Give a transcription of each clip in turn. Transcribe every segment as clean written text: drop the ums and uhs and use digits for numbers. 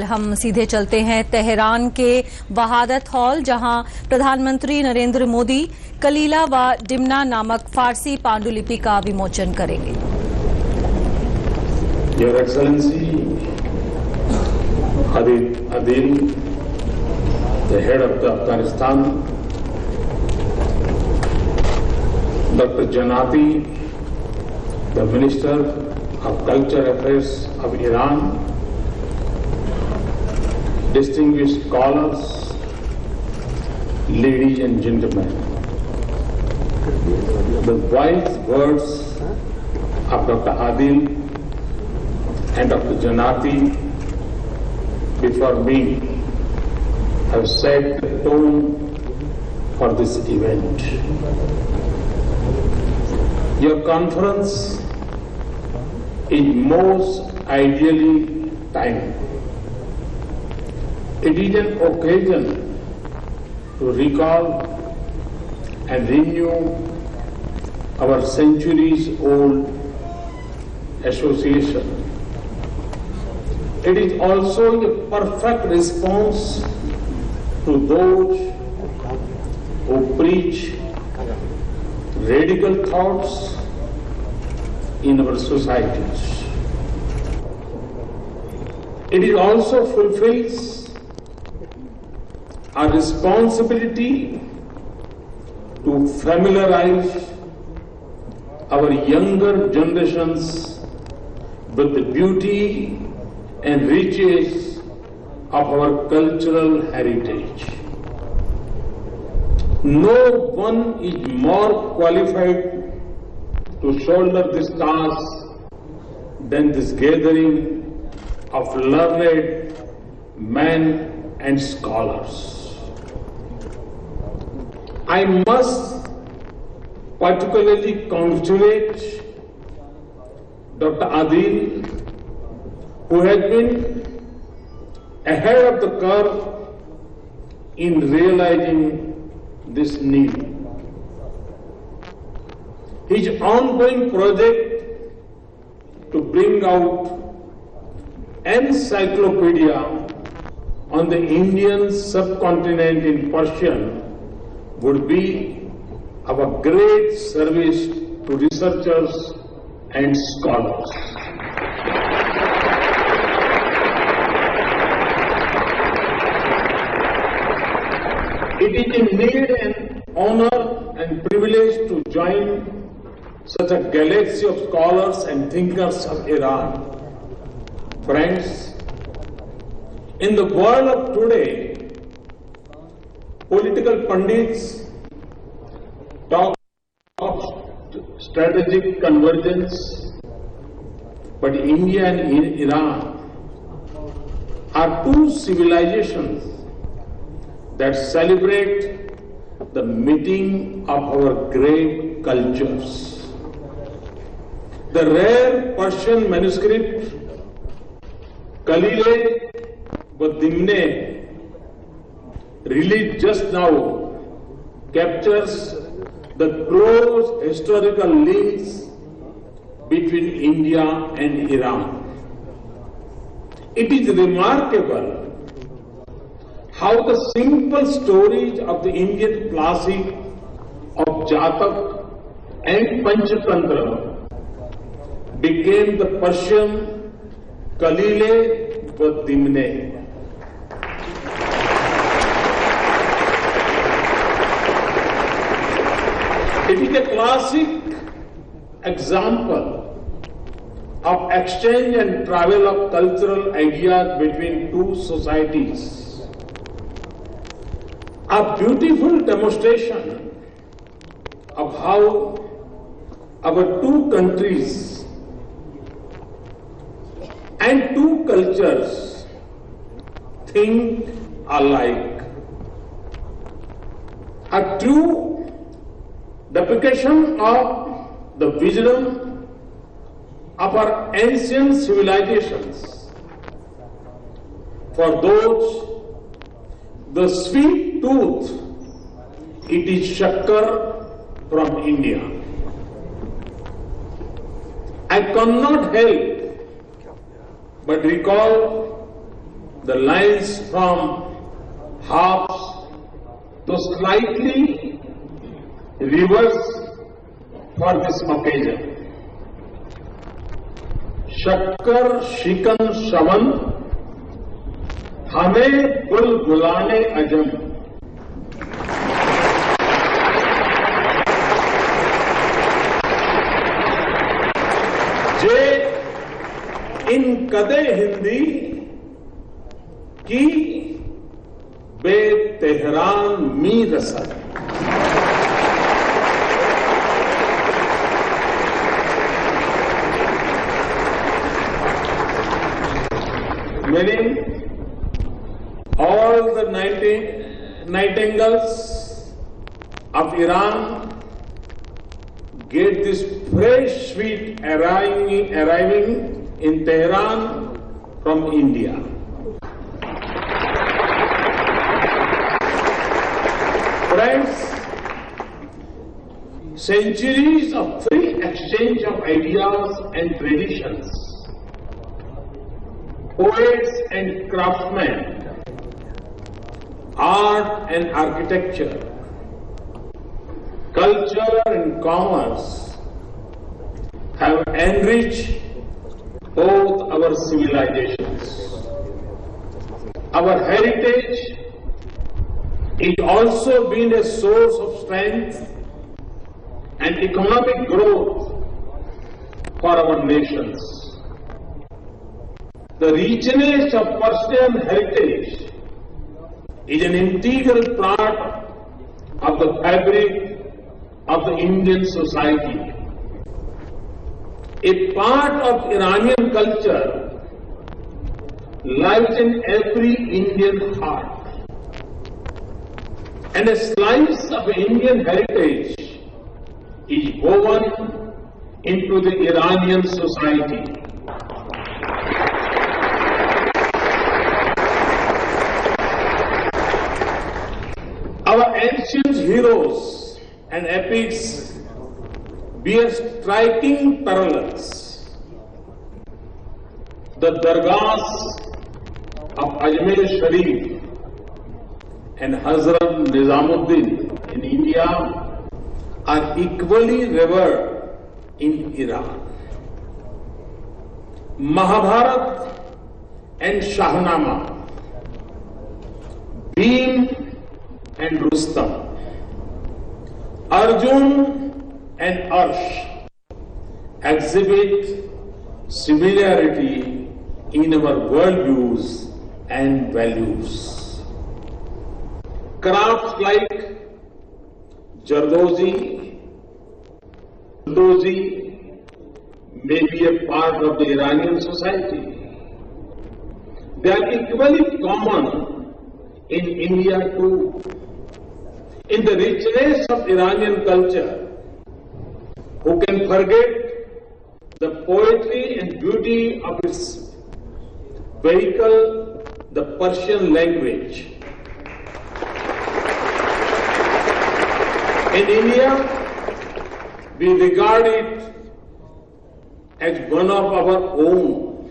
हम सीधे चलते हैं तेहरान के वहादत हॉल, जहां प्रधानमंत्री नरेंद्र मोदी कलीला व डिमना नामक फारसी पांडुलिपि का विमोचन करेंगे। Your Excellency, Adil, the head of the Afghanistan, Dr. Janati, the Minister of Cultural Affairs of Iran, distinguished scholars, ladies and gentlemen, the wise words of Dr. Adil and Dr. Janati before me have set the tone for this event. Your conference is most ideally timed. It is an occasion to recall and renew our centuries-old association. It is also a perfect response to those who preach radical thoughts in our societies. It is also fulfills our responsibility to familiarize our younger generations with the beauty and riches of our cultural heritage. No one is more qualified to shoulder this task than this gathering of learned men and scholars. I must particularly congratulate Dr. Adil, who has been ahead of the curve in realizing this need. His ongoing project to bring out encyclopedia on the Indian subcontinent in Persian would be of a great service to researchers and scholars. It is indeed an honor and privilege to join such a galaxy of scholars and thinkers of Iran. Friends, in the world of today, political pundits talk of strategic convergence, but India and Iran are two civilizations that celebrate the meeting of our great cultures. The rare Persian manuscript Kalile Dimne, released just now, captures the close historical links between India and Iran. It is remarkable how the simple stories of the Indian classic of Jatak and Panchatantra became the Persian Kalile Dimne. It is a classic example of exchange and travel of cultural ideas between two societies. A beautiful demonstration of how our two countries and two cultures think alike. A true depiction of the wisdom of our ancient civilizations. For those, the sweet tooth, it is shakkar from India. I cannot help but recall the lines from halves to slightly reverse for this occasion. शक्कर शिकन शवन हमें बुलबुलाने अजम। जे इन कदे हिंदी की बे Tehran मी रसद। Meaning, all the nightingales of Iran get this fresh sweet arriving in Tehran from India. Friends, centuries of free exchange of ideas and traditions, poets and craftsmen, art and architecture, culture and commerce have enriched both our civilizations. Our heritage is also been a source of strength and economic growth for our nations. The richness of Persian heritage is an integral part of the fabric of the Indian society. A part of Iranian culture lies in every Indian heart, and a slice of Indian heritage is woven into the Iranian society. Our ancient heroes and epics bear striking parallels. The dargahs of Ajmer Sharif and Hazrat Nizamuddin in India are equally revered in Iran. Mahabharat and Shahnama, Bhim and Rustam, Arjun and Arsh exhibit similarity in our worldviews and values. Crafts like Jardozi, Dozi may be a part of the Iranian society. They are equally common in India too. In the richness of Iranian culture, who can forget the poetry and beauty of its vehicle, the Persian language? In India, we regard it as one of our own.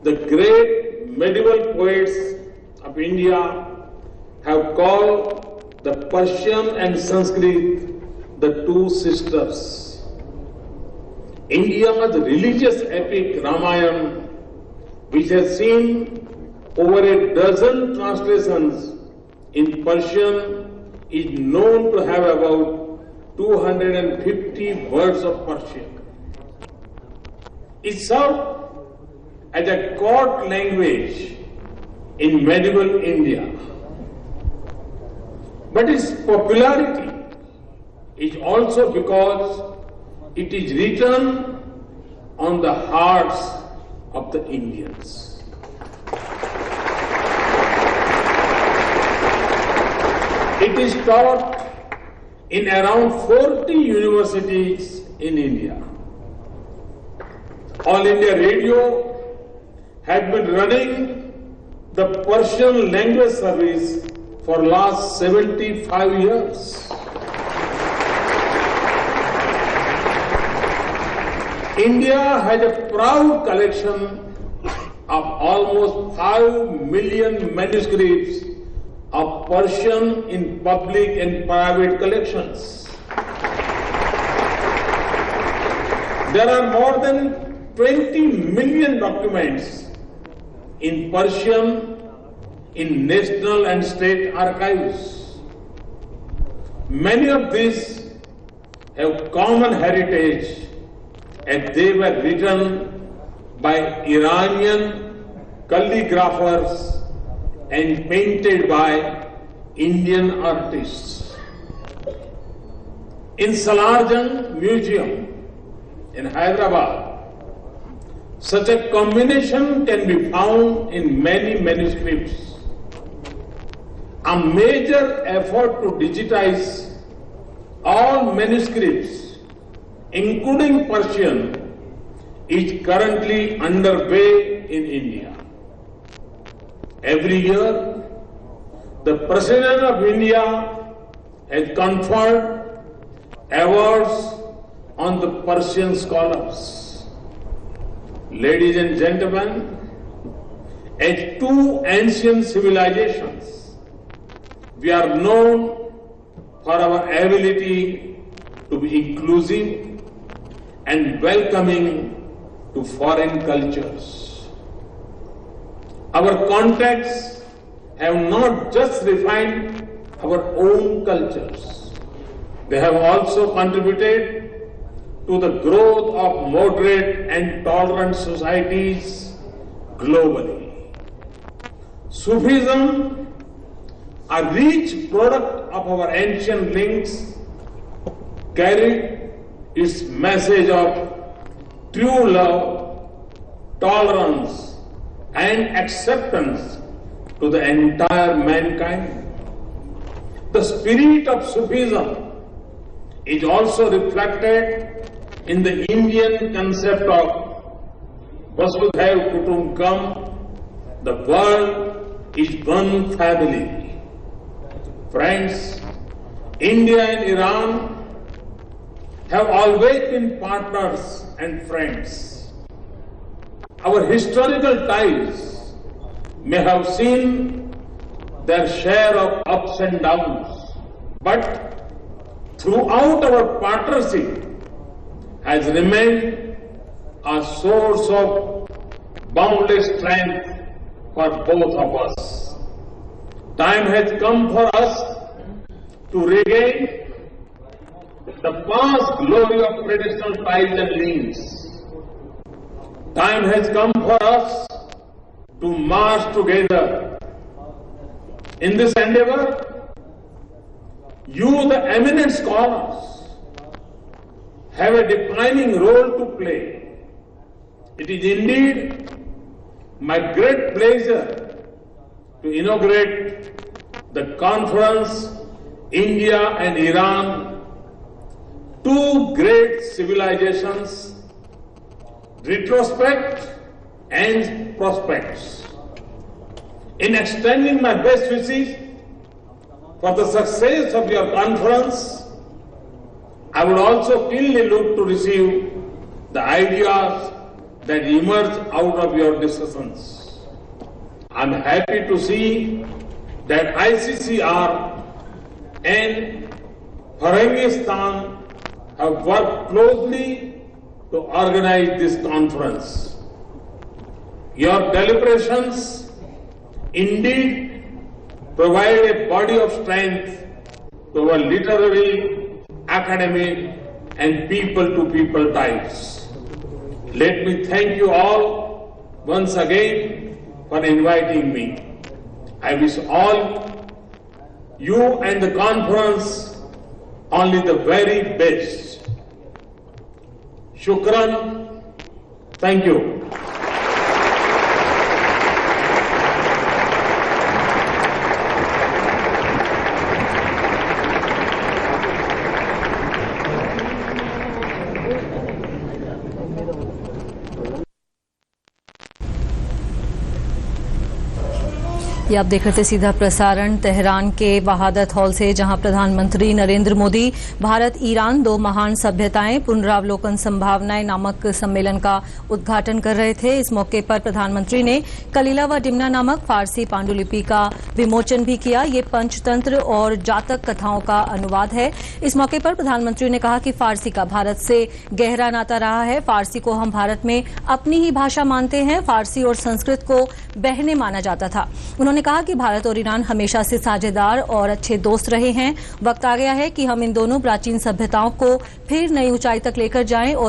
The great medieval poets of India have called the Persian and Sanskrit the two sisters. India's religious epic Ramayana, which has seen over a dozen translations in Persian, is known to have about 250 words of Persian. It served as a court language in medieval India. But its popularity is also because it is written on the hearts of the Indians. It is taught in around 40 universities in India. All India Radio has been running the Persian language service for last 75 years. India has a proud collection of almost 5 million manuscripts of Persian in public and private collections. There are more than 20 million documents in Persian in national and state archives. Many of these have common heritage as they were written by Iranian calligraphers and painted by Indian artists. In Salarjung Museum in Hyderabad, such a combination can be found in many manuscripts. A major effort to digitize all manuscripts, including Persian, is currently underway in India. Every year, the President of India has conferred awards on the Persian scholars. Ladies and gentlemen, as two ancient civilizations, we are known for our ability to be inclusive and welcoming to foreign cultures. Our contacts have not just refined our own cultures, they have also contributed to the growth of moderate and tolerant societies globally. Sufism, a rich product of our ancient links, carried its message of true love, tolerance, and acceptance to the entire mankind. The spirit of Sufism is also reflected in the Indian concept of Vasudhaiv Kutumbakam, the world is one family. Friends, India and Iran have always been partners and friends. Our historical ties may have seen their share of ups and downs, but throughout our partnership has remained a source of boundless strength for both of us. Time has come for us to regain the past glory of traditional ties and links. Time has come for us to march together. In this endeavor, you, the eminent scholars, have a defining role to play. It is indeed my great pleasure to inaugurate the conference India and Iran, two great civilizations, retrospect and prospects. In extending my best wishes for the success of your conference, I would also keenly look to receive the ideas that emerge out of your discussions. I'm happy to see that ICCR and Kyrgyzstan have worked closely to organize this conference. Your deliberations indeed provide a body of strength to our literary, academic, and people-to-people ties. Let me thank you all once again for inviting me. I wish all you and the conference only the very best. Shukran. Thank you. ये आप देख रहे थे सीधा प्रसारण Tehran के Wahadat hall से, जहां प्रधानमंत्री नरेंद्र मोदी भारत ईरान दो महान सभ्यताएं पुनरावलोकन संभावनाएं नामक सम्मेलन का उद्घाटन कर रहे थे। इस मौके पर प्रधानमंत्री ने कलीला व डिमना नामक फारसी पांडुलिपि का विमोचन भी किया। ये पंचतंत्र और जातक कथाओं का अनुवाद है। इस मौके पर प्रधानमंत्री ने कहा कि फारसी का भारत से गहरा नाता रहा है। फारसी को हम भारत में अपनी ही भाषा मानते हैं। फारसी और संस्कृत को बहने माना जाता था। उन्होंने कहा कि भारत और ईरान हमेशा से साझेदार और अच्छे दोस्त रहे हैं। वक्त आ गया है कि हम इन दोनों प्राचीन सभ्यताओं को फिर नई ऊंचाई तक लेकर जाएं और